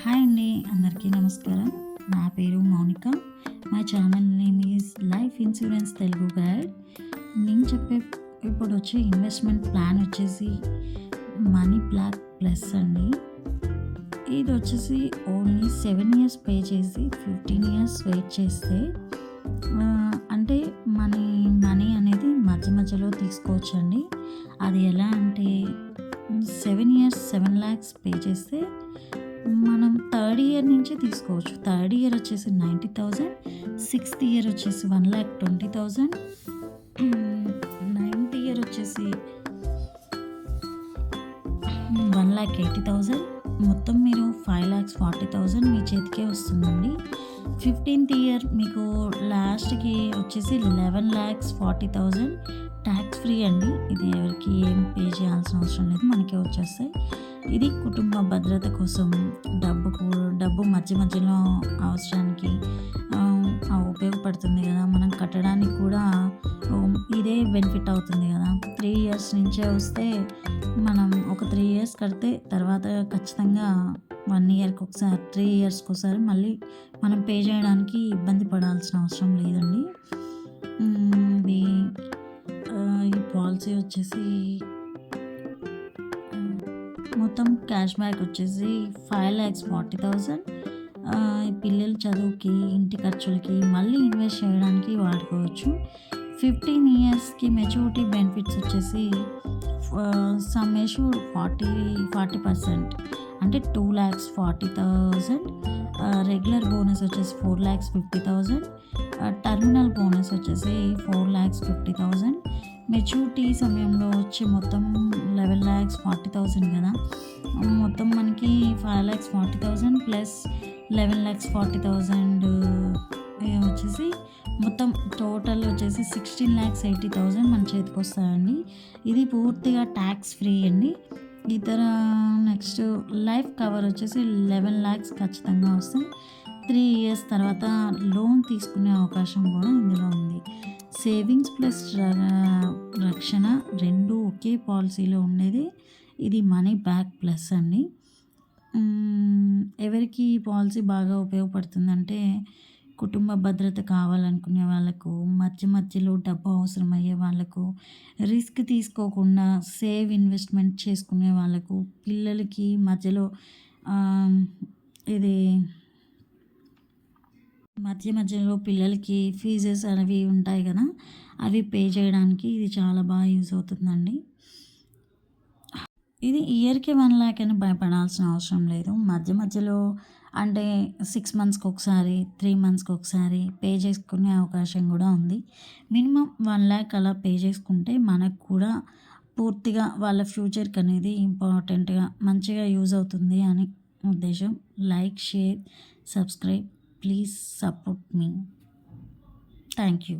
Hi అండి, అందరికీ నమస్కారం. నా పేరు Mounika. My channel name is life insurance Telugu guide. నేను చెప్పే ఇప్పుడు వచ్చే ఇన్వెస్ట్మెంట్ ప్లాన్ వచ్చేసి మనీ బ్లాక్ ప్లస్ అండి. ఇది వచ్చేసి ఓన్లీ 7 ఇయర్స్ పే చేసి 15 ఇయర్స్ వెయిట్ చేస్తే అంటే మనీ అనేది మధ్య మధ్యలో తీసుకోవచ్చండి. అది ఎలా అంటే 7 ఇయర్స్ 7 lakhs పే చేస్తే మనం థర్డ్ ఇయర్ నుంచి తీసుకోవచ్చు. థర్డ్ ఇయర్ వచ్చేసి 90,000, సిక్స్త్ ఇయర్ వచ్చేసి 1,20,000, నైన్త్ ఇయర్ వచ్చేసి 1,80,000, మొత్తం మీరు 5,40,000 మీ చేతికే వస్తుందండి. 15th ఇయర్ మీకు లాస్ట్కి వచ్చేసి 11,40,000 ట్యాక్స్ ఫ్రీ అండి. ఇది ఎవరికి ఏం పే చేయాల్సిన అవసరం లేదు, మనకే వచ్చేస్తాయి. ఇది కుటుంబ భద్రత కోసం డబ్బు మధ్య మధ్యలో అవసరానికి ఉపయోగపడుతుంది కదా, మనం కట్టడానికి కూడా ఇదే బెనిఫిట్ అవుతుంది కదా. 3 ఇయర్స్ నుంచే వస్తే మనం ఒక 3 ఇయర్స్ కడితే తర్వాత ఖచ్చితంగా 1 ఇయర్కి ఒకసారి 3 ఇయర్స్కి ఒకసారి మళ్ళీ మనం పే చేయడానికి ఇబ్బంది పడాల్సిన అవసరం లేదండి. ఈ పాలసీ వచ్చేసి మొత్తం క్యాష్ బ్యాక్ వచ్చేసి 5,40,000 పిల్లల చదువుకి, ఇంటి ఖర్చులకి, మళ్ళీ ఇన్వెస్ట్ చేయడానికి వాడుకోవచ్చు. 15 ఇయర్స్కి మెచ్యూరిటీ బెనిఫిట్స్ వచ్చేసి సమ్ ఎష్యూర్డ్ 40% అంటే 2,40,000, రెగ్యులర్ బోనస్ వచ్చేసి 4,50,000, టర్మినల్ బోనస్ వచ్చేసి 4,50,000. మెచ్యూరిటీ సమయంలో వచ్చి మొత్తం 11,40,000 కదా, మొత్తం మనకి 5,40,000 ప్లస్ 11,40,000 వచ్చేసి మొత్తం టోటల్ వచ్చేసి 16,80,000 మన చేతికి వస్తాయండి. ఇది పూర్తిగా ట్యాక్స్ ఫ్రీ అండి. ఇతర నెక్స్ట్ లైఫ్ కవర్ వచ్చేసి 11 lakhs ఖచ్చితంగా వస్తాయి. 3 ఇయర్స్ తర్వాత లోన్ తీసుకునే అవకాశం కూడా ఇందులో ఉంది. సేవింగ్స్ ప్లస్ రక్షణ రెండు ఒకే పాలసీలో ఉండేది. ఇది మనీ బ్యాక్ ప్లస్ అండి. ఎవరికి ఈ పాలసీ బాగా ఉపయోగపడుతుందంటే కుటుంబ భద్రత కావాలనుకునే వాళ్ళకు, మధ్య మధ్యలో డబ్బు అవసరమయ్యే వాళ్ళకు, రిస్క్ తీసుకోకుండా ఇన్వెస్ట్మెంట్ చేసుకునే వాళ్ళకు, పిల్లలకి మధ్యలో ఇది మధ్యలో పిల్లలకి ఫీజెస్ అనేవి ఉంటాయి కదా, అవి పే చేయడానికి ఇది చాలా బాగా యూజ్ అవుతుందండి. ఇది ఇయర్కి 1 lakh అని భయపడాల్సిన అవసరం లేదు. మధ్యలో అంటే 6 monthsకి ఒకసారి, 3 monthsకి ఒకసారి పే చేసుకునే అవకాశం కూడా ఉంది. మినిమం 1 lakh అలా పే చేసుకుంటే మనకు కూడా పూర్తిగా వాళ్ళ ఫ్యూచర్కి అనేది ఇంపార్టెంట్గా మంచిగా యూజ్ అవుతుంది అని ఉద్దేశం. Like, share, subscribe, please support me. Thank you.